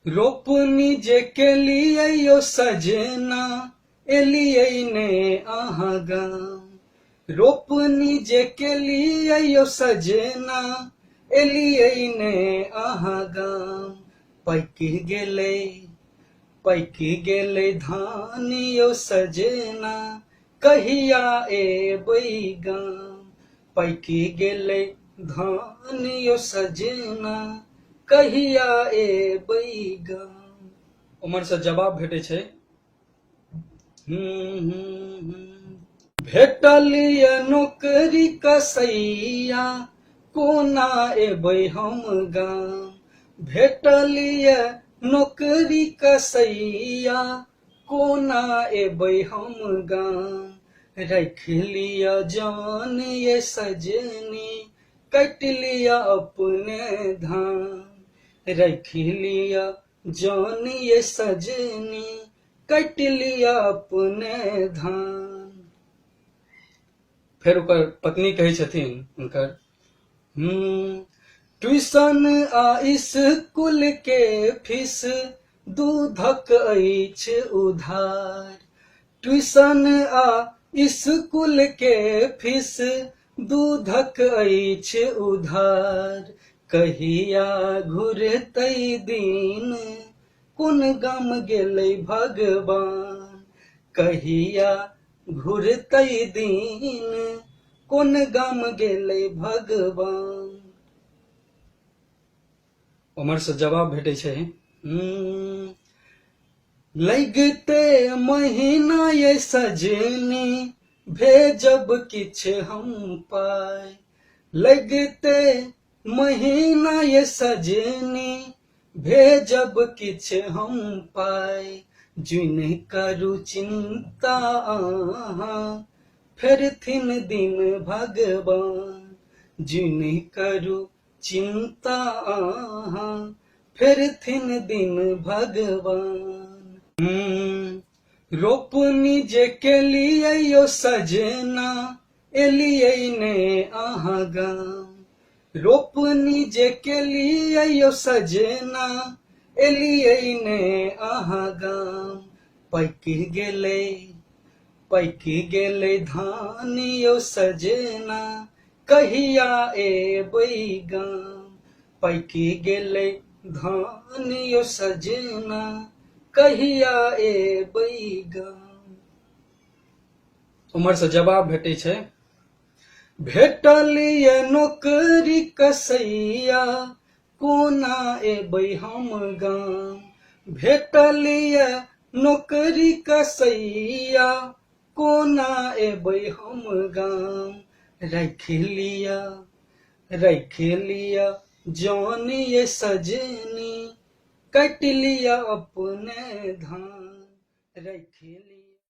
रोपनी जे केलिए यो सजना एलिए ने आहा गाम। रोपनी जे केलिए यो सजना एलिए ने आहा गाम। पैकी गेले धान यो सजना कहिया एबै गाम। पैकी गेले धान यो सजना कहिया एबै गाम। उमर से जवाब भेटे छै भेटलिए नौकरी कसैया कोना एबै हम गाम। भेटलिए नौकरी कसैया कोना एबै हम गाम। रख लिया जान ये सजनी कट लिया अपने धाम। रख लिया जान ये सजनी कट लिया अपने धाम। फिर ओकर पत्नी कहे छथिन उनकर ट्यूशन आ स्कूल के फीस दूधक अछि उधार। ट्यूशन आ स्कूल के फीस दूधक अछि उधार। कहिया घुरतै दिन कोन गाम गेलै भगवान। कहिया घुरतै दिन कोन गाम गेलै भगवान। उमर से जवाब भेटे छै लगिते महीना ये सजनी भेजब किछ हम पाय। लगिते महीना ये सजनी भेजब किछ हम पाय। जुन करू चिंता आहाँ फेरथिन दिन भगवान। जुन करू चिंता आहाँ फेरथिन दिन भगवान। रोपनी जे केलिए यो सजना एलिए ने आहा गाम। रोपनी जे केलिए यो सजना एलिए ने आहा गाम। पैकी गेले धान यो सजना कहिया एबै गाम। पैकी गेले धान यो सजना कहिया एबै गाम। उमर से जवाब भेटे छै भेटलिए नौकरी कसैया कोना एबै हम गाम। भेटलिए नौकरी कसैया कोना एबै हम गाम। रख लिया जान ये सजनी कट लिया अपने धान। रख लिया